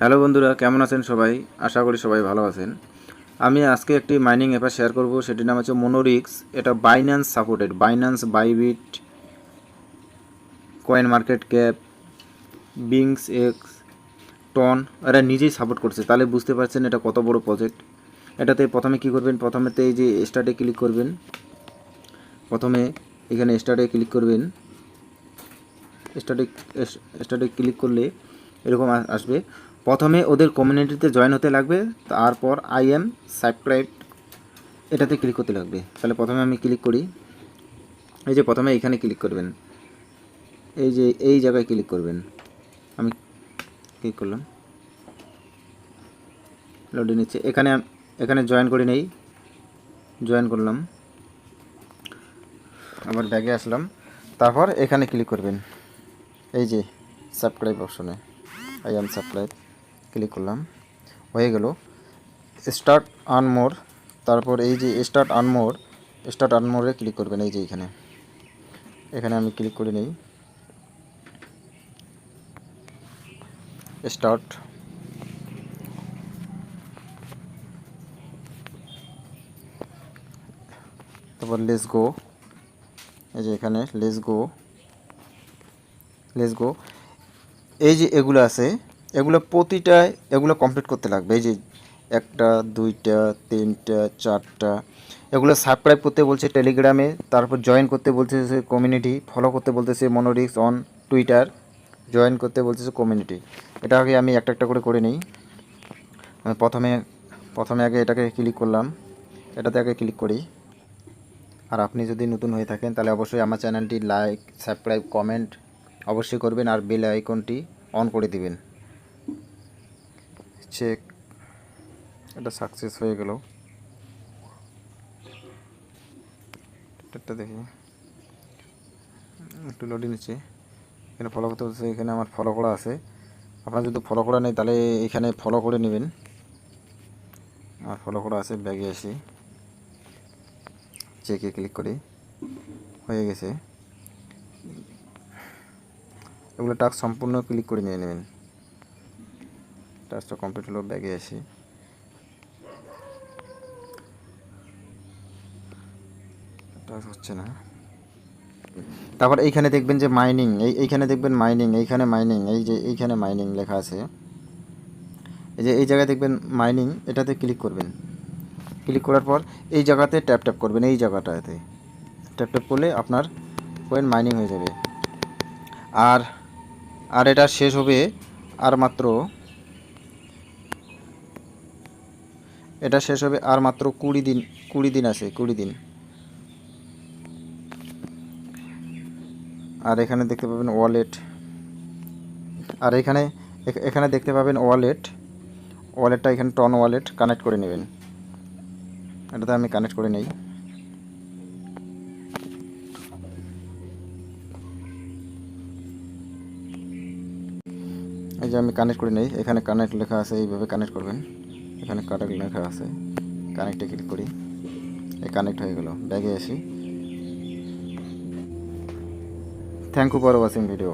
Hello বন্ধুরা, কেমন আছেন সবাই? আশা করি সবাই ভালো আছেন। আমি আজকে একটি মাইনিং অ্যাপ শেয়ার করব, সেটির নাম হচ্ছে মোনোরিক্স। এটা Binance supported. Binance, Bybit, coin market cap, BingX, TON এরা নিজেই সাপোর্ট করছে। তাহলে বুঝতে পারছেন এটা কত বড় প্রজেক্ট। এটাতে প্রথমে কি করবেন, প্রথমেতে এই যে স্টার্টে ক্লিক করবেন। প্রথমে এখানে স্টার্টে ক্লিক করবেন। স্টার্টে স্টার্টে ক্লিক করলে এরকম আসবে। প্রথমে ওদের কমিউনিটিতে জয়েন হতে লাগবে, তারপর আই এম সাবস্ক্রাইব এটাতে ক্লিক করতে লাগবে। তাহলে প্রথমে আমি ক্লিক করি। এই যে প্রথমে এখানে ক্লিক করবেন, এই যে এই জায়গায় ক্লিক করবেন। আমি ক্লিক করলাম, লোডে নিচ্ছে। এখানে এখানে জয়েন করে নেই, জয়েন করলাম, আবার ব্যাগে আসলাম। তারপর এখানে ক্লিক করবেন, এই যে সাবস্ক্রাইব অপশনে আই এম সাবস্ক্রাইব ক্লিক করলাম, হয়ে গেল। স্টার্ট আর্ন মোর, তারপর এই যে স্টার্ট আর্ন মোরে ক্লিক করবেন। এই যে এখানে এখানে আমি ক্লিক করে নিই, স্টার্ট। তারপর লেটস গো, এই যে এখানে লেটস গো। এই যে এগুলো আছে, এগুলো প্রতিটায় এগুলো কমপ্লিট করতে লাগবে। এই যে একটা, দুইটা, তিনটা, চারটা, এগুলো সাবস্ক্রাইব করতে বলছে টেলিগ্রামে, তারপর জয়েন করতে বলতেছে কমিউনিটি, ফলো করতে বলতেছে মোনোরিক্স অন টুইটার, জয়েন করতে বলতেছে কমিউনিটি। এটা আগে আমি একটা একটা করে নিই। প্রথমে প্রথমে আগে এটাকে ক্লিক করলাম, এটাতে আগে ক্লিক করি। আর আপনি যদি নতুন হয়ে থাকেন তাহলে অবশ্যই আমার চ্যানেলটি লাইক, সাবস্ক্রাইব, কমেন্ট অবশ্যই করবেন, আর বেল আইকনটি অন করে দিবেন। চেক, এটা সাকসেস হয়ে গেল। এটা দেখি একটু লোডে নিচ্ছে। এখানে ফলো করতে হচ্ছে, এখানে আমার ফলো করা আছে। আপনার যদি ফলো করা নেই তাহলে এখানে ফলো করে নেবেন। আর ফলো করা আছে, ব্যাগে আসি, চেকে ক্লিক করি, হয়ে গেছে। এগুলো টাস্ক সম্পূর্ণ ক্লিক করে নিয়ে নেবেন। টাস্কটা কমপ্লিট হলো, ব্যাগে আসি। টাস্ক হচ্ছে না। তারপর এইখানে দেখবেন যে মাইনিং, এইখানে দেখবেন মাইনিং, এইখানে মাইনিং, এই যে এইখানে মাইনিং লেখা আছে, এই যে এই জায়গায় দেখবেন মাইনিং, এটাতে ক্লিক করবেন। ক্লিক করার পর এই জায়গাতে ট্যাপ ট্যাপ করবেন, এই জায়গাটাতে ট্যাপ ট্যাপ করলে আপনার কয়েন মাইনিং হয়ে যাবে। আর আর এটা শেষ হবে আর মাত্র, এটা শেষ হবে আর মাত্র 20 দিন আছে, 20 দিন। আর এখানে দেখতে পাবেন ওয়ালেট, আর এখানে এখানে দেখতে পাবেন ওয়ালেটটা এখানে টন ওয়ালেট কানেক্ট করে নেবেন। এটাতে আমি কানেক্ট করে নেই। এই যে আমি কানেক্ট করে নেই, এখানে কানেক্ট লেখা আছে, এইভাবে কানেক্ট করবেন। এখানে কানেক্ট লেখা আছে, কানেক্টে ক্লিক করি, এই কানেক্ট হয়ে গেল। ব্যাগে আসি। Thank you for watching video.